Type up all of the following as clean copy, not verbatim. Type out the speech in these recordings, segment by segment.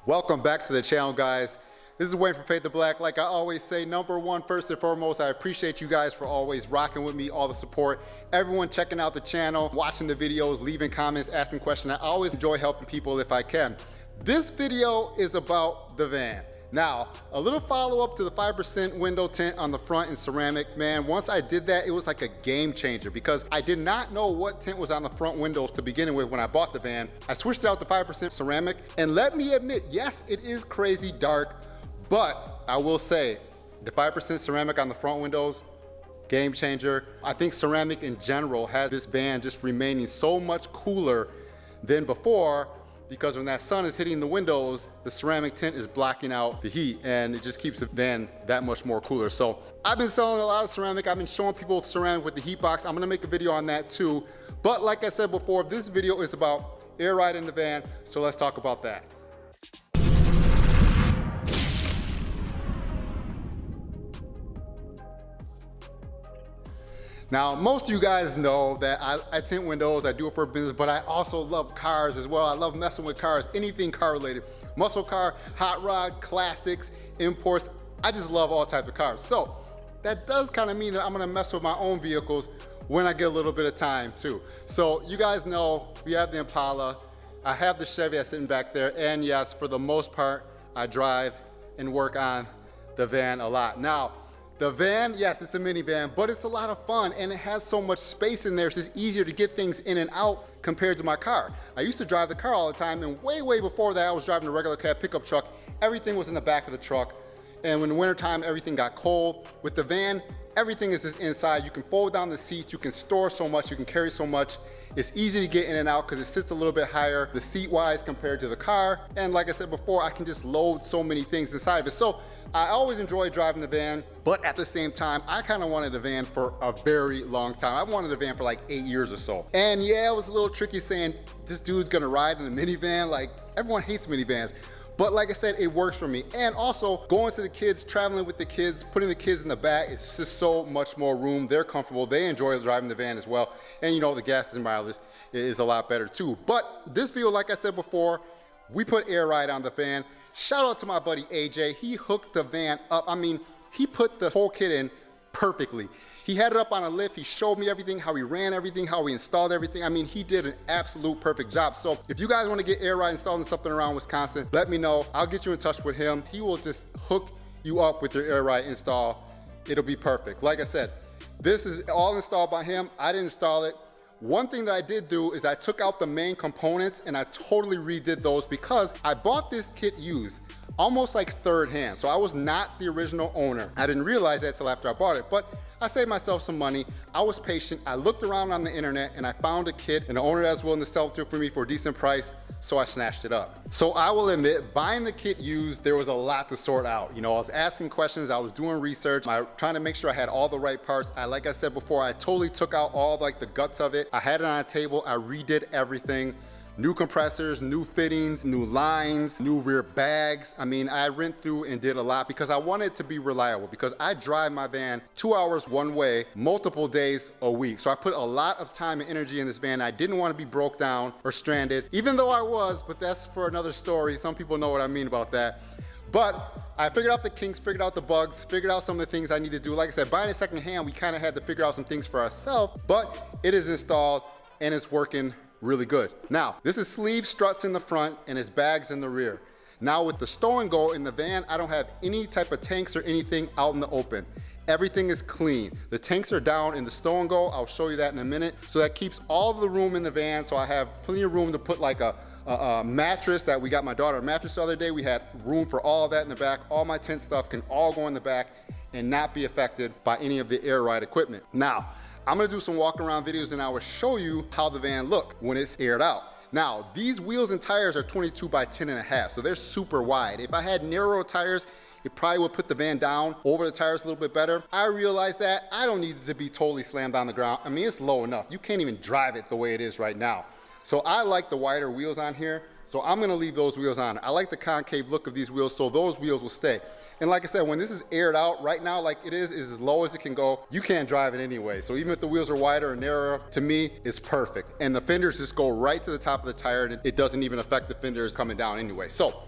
Welcome back to the channel, guys. This is Wayne from Fade to Black. Like I always say, number one, first and foremost, I appreciate you guys for always rocking with me, all the support. Everyone checking out the channel, watching the videos, leaving comments, asking questions. I always enjoy helping people if I can. This video is about the van. Now, a little follow-up to the 5% window tint on the front in ceramic. Man, once I did that, it was like a game changer because I did not know what tint was on the front windows to begin with when I bought the van. I switched it out to 5% ceramic, and let me admit, yes, it is crazy dark, but I will say, the 5% ceramic on the front windows, game changer. I think ceramic in general has this van just remaining so much cooler than before, because when that sun is hitting the windows, the ceramic tint is blocking out the heat and it just keeps the van that much more cooler. So I've been selling a lot of ceramic. I've been showing people ceramic with the heat box. I'm gonna make a video on that too. But like I said before, this video is about air ride in the van. So let's talk about that. Now, most of you guys know that I tint windows, I do it for business, but I also love cars as well. I love messing with cars, anything car related. Muscle car, hot rod, classics, imports. I just love all types of cars. So that does kind of mean that I'm gonna mess with my own vehicles when I get a little bit of time too. So you guys know we have the Impala, I have the Chevy that's sitting back there, and yes, for the most part, I drive and work on the van a lot. Now, the van, yes, it's a minivan, but it's a lot of fun and it has so much space in there, so it's easier to get things in and out compared to my car. I used to drive the car all the time, and way before that, I was driving a regular cab pickup truck. Everything was in the back of the truck, and when the wintertime, everything got cold. With the van, everything is just inside. You can fold down the seats, you can store so much, you can carry so much. It's easy to get in and out because it sits a little bit higher, the seat-wise compared to the car. And like I said before, I can just load so many things inside of it. So I always enjoy driving the van, but at the same time, I kind of wanted a van for a very long time. I wanted a van for like 8 years or so. And yeah, it was a little tricky saying, this dude's gonna ride in a minivan. Like, everyone hates minivans. But like I said, it works for me. And also going to the kids, traveling with the kids, putting the kids in the back, it's just so much more room. They're comfortable, they enjoy driving the van as well. And you know, the gas and mileage is a lot better too. But this video, like I said before, we put air ride on the van. Shout out to my buddy AJ. He hooked the van up. I mean, he put the whole kit in perfectly. He had it up on a lift. He showed me everything, how he ran everything, how he installed everything. I mean, he did an absolute perfect job. So if you guys want to get air ride installed in something around Wisconsin, let me know. I'll get you in touch with him. He will just hook you up with your air ride install. It'll be perfect. Like I said, this is all installed by him. I didn't install it. One thing that I did do is I took out the main components and I totally redid those because I bought this kit used, almost like third hand. So I was not the original owner. I didn't realize that till after I bought it, but I saved myself some money. I was patient. I looked around on the internet and I found a kit, and the owner that was willing to sell it to for me for a decent price, so I snatched it up. So I will admit, buying the kit used, there was a lot to sort out. You know, I was asking questions, I was doing research, trying to make sure I had all the right parts. Like I said before, I totally took out all like the guts of it. I had it on a table, I redid everything. New compressors, new fittings, new lines, new rear bags. I mean, I went through and did a lot because I wanted it to be reliable, because I drive my van 2 hours one way, multiple days a week. So I put a lot of time and energy in this van. I didn't want to be broke down or stranded, even though I was, but that's for another story. Some people know what I mean about that. But I figured out the kinks, figured out the bugs, figured out some of the things I need to do. Like I said, buying it secondhand, we kind of had to figure out some things for ourselves, but it is installed and it's working really good. Now, this is sleeve struts in the front and it's bags in the rear. Now with the stow and go in the van, I don't have any type of tanks or anything out in the open. Everything is clean. The tanks are down in the stow and go. I'll show you that in a minute. So that keeps all the room in the van. So I have plenty of room to put like a mattress that we got my daughter a mattress the other day. We had room for all of that in the back. All my tent stuff can all go in the back and not be affected by any of the air ride equipment. Now, I'm gonna do some walk around videos and I will show you how the van looked when it's aired out. Now, these wheels and tires are 22 by 10.5, so they're super wide. If I had narrow tires, it probably would put the van down over the tires a little bit better. I realized that I don't need it to be totally slammed on the ground. I mean, it's low enough. You can't even drive it the way it is right now. So I like the wider wheels on here. So I'm gonna leave those wheels on. I like the concave look of these wheels, so those wheels will stay. And like I said, when this is aired out right now, like it is as low as it can go, you can't drive it anyway. So even if the wheels are wider or narrower, to me, it's perfect. And the fenders just go right to the top of the tire and it doesn't even affect the fenders coming down anyway. So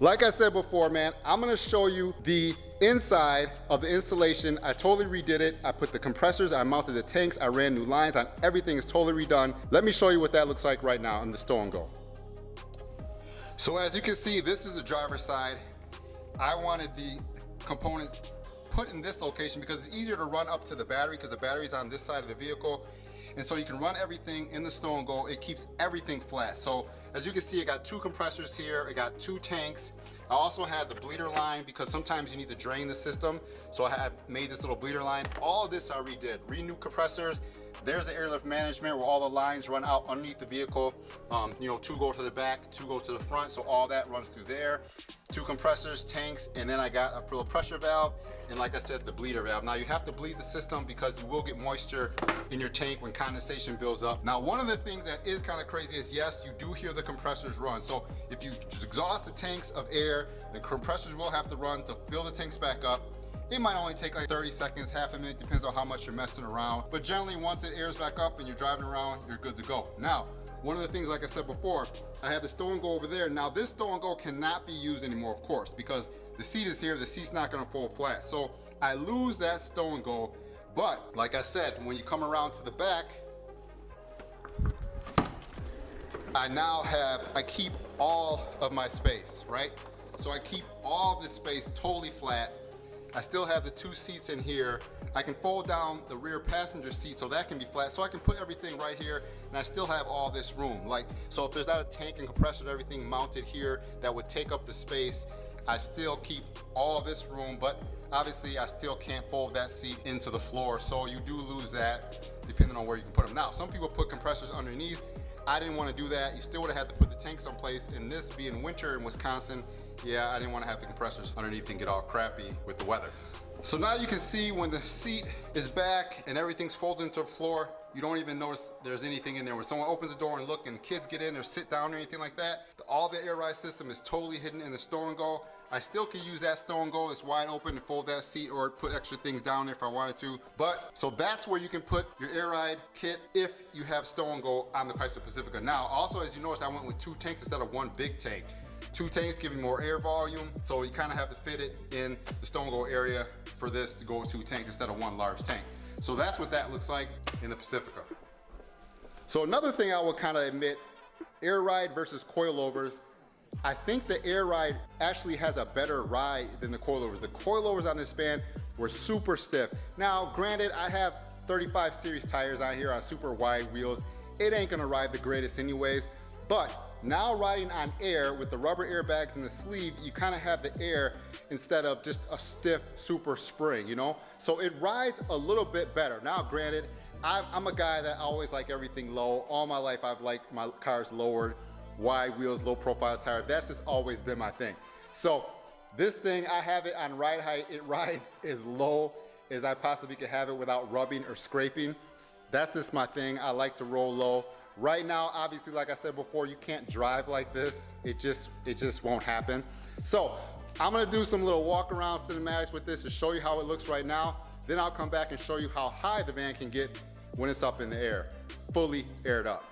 Like I said before, man, I'm gonna show you the inside of the installation. I totally redid it. I put the compressors, I mounted the tanks, I ran new lines on, everything is totally redone. Let me show you what that looks like right now in the Stow and Go. So as you can see, this is the driver's side. I wanted the components put in this location because it's easier to run up to the battery because the battery's on this side of the vehicle. And so you can run everything in the Stow and Go. It keeps everything flat. So as you can see, I got 2 compressors here. I got 2 tanks. I also had the bleeder line because sometimes you need to drain the system. So I had made this little bleeder line. All of this I redid. New compressors. There's the airlift management where all the lines run out underneath the vehicle. 2 go to the back, 2 go to the front. So all that runs through there. 2 compressors, tanks, and then I got a little pressure valve. And like I said, the bleeder valve. Now you have to bleed the system because you will get moisture in your tank when condensation builds up. Now, one of the things that is kind of crazy is yes, you do hear the compressors run. So if you exhaust the tanks of air, the compressors will have to run to fill the tanks back up. It might only take like 30 seconds, half a minute, depends on how much you're messing around. But generally, once it airs back up and you're driving around, you're good to go. Now, one of the things, like I said before, I had the Stow and Go over there. Now this Stow and Go cannot be used anymore, of course, because the seat is here, the seat's not gonna fold flat. So I lose that Stow and Go, but like I said, when you come around to the back, I keep all of my space, right? So I keep all this space totally flat. I still have the 2 seats in here. I can fold down the rear passenger seat so that can be flat. So I can put everything right here and I still have all this room. So if there's not a tank and compressor, everything mounted here that would take up the space, I still keep all this room, but obviously I still can't fold that seat into the floor. So you do lose that depending on where you can put them. Now, some people put compressors underneath. I didn't want to do that. You still would have had to put the tank someplace. And this being winter in Wisconsin, yeah, I didn't want to have the compressors underneath and get all crappy with the weather. So now you can see when the seat is back and everything's folded into the floor, you don't even notice there's anything in there. When someone opens the door and look and kids get in or sit down or anything like that, all the air ride system is totally hidden in the Stow and Go. I still can use that Stow and Go that's wide open to fold that seat or put extra things down there if I wanted to. But so that's where you can put your air ride kit if you have Stow and Go on the Chrysler Pacifica. Now, also as you notice, I went with 2 tanks instead of 1 big tank. 2 tanks giving more air volume, so you kind of have to fit it in the Stow and Go area for this to go with 2 tanks instead of 1 large tank. So that's what that looks like in the Pacifica. So another thing I will kind of admit, air ride versus coilovers, I think the air ride actually has a better ride than the coilovers. The coilovers on this van were super stiff. Now, granted, I have 35 series tires on here on super wide wheels. It ain't gonna ride the greatest anyways, but now riding on air with the rubber airbags in the sleeve, you kind of have the air instead of just a stiff super spring, you know? So it rides a little bit better. Now granted, I'm a guy that always like everything low. All my life I've liked my cars lowered, wide wheels, low profile tire. That's just always been my thing. So this thing, I have it on ride height. It rides as low as I possibly could have it without rubbing or scraping. That's just my thing. I like to roll low. Right now, obviously, like I said before, you can't drive like this. It just won't happen. So I'm gonna do some little walk around cinematics with this to show you how it looks right now. Then I'll come back and show you how high the van can get when it's up in the air, fully aired up.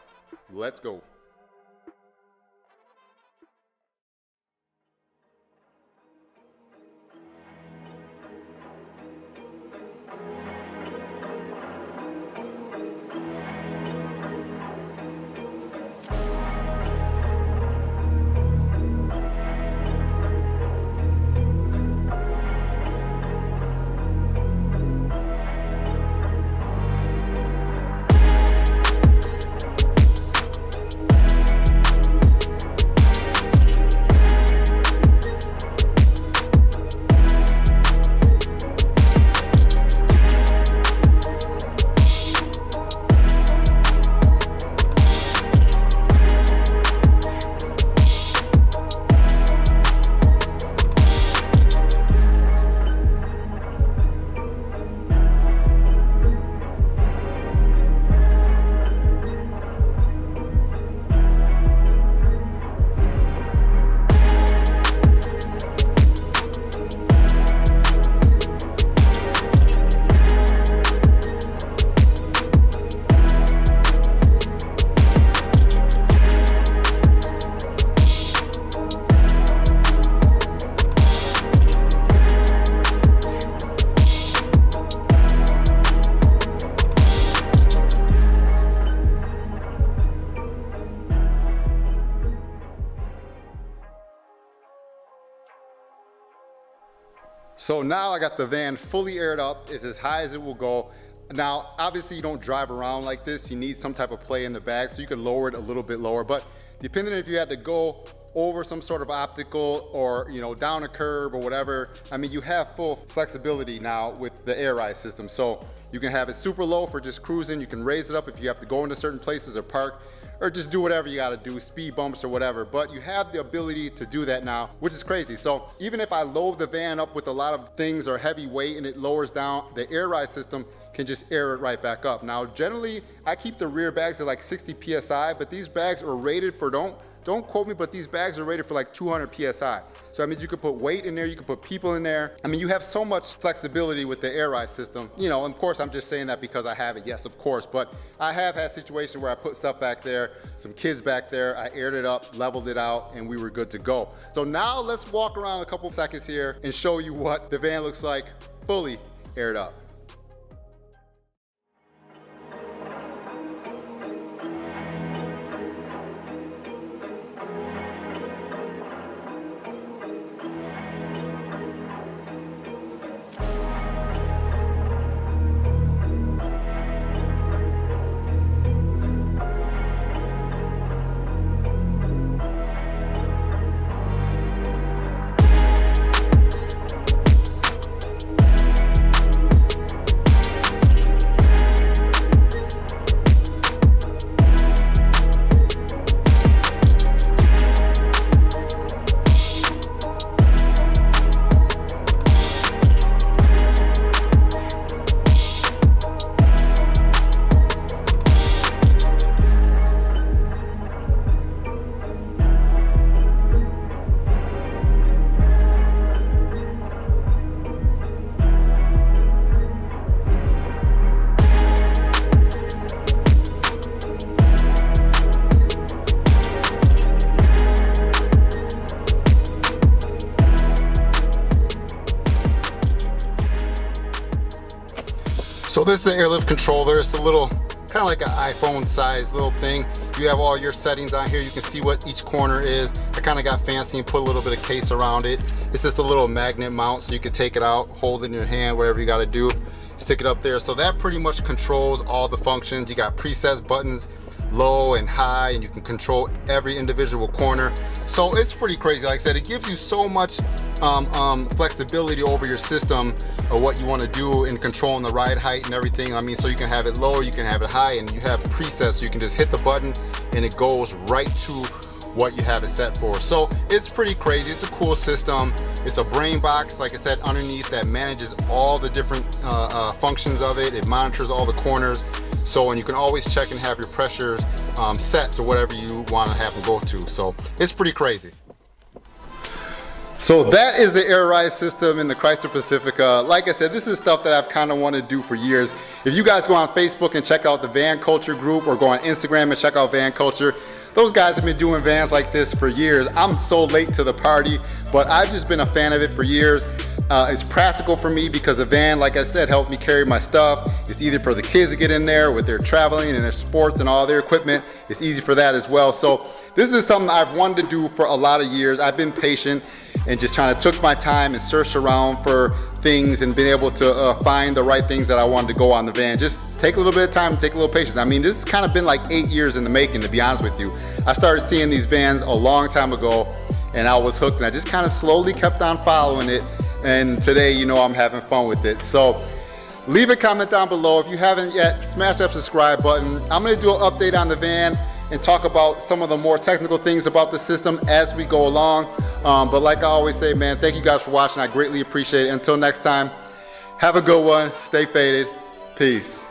Let's go. So now I got the van fully aired up. It's as high as it will go. Now, obviously you don't drive around like this. You need some type of play in the back, so you can lower it a little bit lower. But depending on if you had to go over some sort of obstacle or, you know, down a curb or whatever, I mean, you have full flexibility now with the air ride system. So you can have it super low for just cruising. You can raise it up if you have to go into certain places or park, or just do whatever you gotta do, speed bumps or whatever. But you have the ability to do that now, which is crazy. So even if I load the van up with a lot of things or heavy weight and it lowers down, the air ride system can just air it right back up. Now, generally, I keep the rear bags at like 60 PSI, but these bags are rated for, don't quote me, but these bags are rated for like 200 PSI. So that means you could put weight in there, you could put people in there. I mean, you have so much flexibility with the air ride system. You know, of course, I'm just saying that because I have it, yes, of course, but I have had situations where I put stuff back there, some kids back there, I aired it up, leveled it out, and we were good to go. So now let's walk around a couple seconds here and show you what the van looks like fully aired up. So this is the airlift controller. It's a little, kind of like an iPhone size little thing. You have all your settings on here. You can see what each corner is. I kind of got fancy and put a little bit of case around it. It's just a little magnet mount, so you can take it out, hold it in your hand, whatever you got to do, stick it up there. So that pretty much controls all the functions. You got presets, buttons, low and high, and you can control every individual corner. So it's pretty crazy. Like I said, it gives you so much flexibility over your system or what you want to do in controlling the ride height and everything. I mean, so you can have it low, you can have it high, and you have presets, so you can just hit the button and it goes right to what you have it set for. So it's pretty crazy. It's a cool system. It's a brain box, like I said, underneath that manages all the different functions of it. It monitors all the corners. So, and you can always check and have your pressures set to whatever you want to have them go to. So it's pretty crazy. So that is the air ride system in the Chrysler Pacifica. Like I said, this is stuff that I've kind of wanted to do for years. If you guys go on Facebook and check out the Van Culture group, or go on Instagram and check out Van Culture, those guys have been doing vans like this for years. I'm so late to the party, but I've just been a fan of it for years. It's practical for me because a van, like I said, helps me carry my stuff. It's easy for the kids to get in there with their traveling and their sports and all their equipment. It's easy for that as well. So this is something I've wanted to do for a lot of years. I've been patient and just trying to took my time and search around for things and been able to find the right things that I wanted to go on the van. Just take a little bit of time and take a little patience. I mean, this has kind of been like 8 years in the making, to be honest with you. I started seeing these vans a long time ago and I was hooked, and I just kind of slowly kept on following it. And today, you know, I'm having fun with it. So leave a comment down below. If you haven't yet, smash that subscribe button. I'm gonna do an update on the van and talk about some of the more technical things about the system as we go along. But like I always say, man, thank you guys for watching. I greatly appreciate it. Until next time, have a good one. Stay faded. Peace.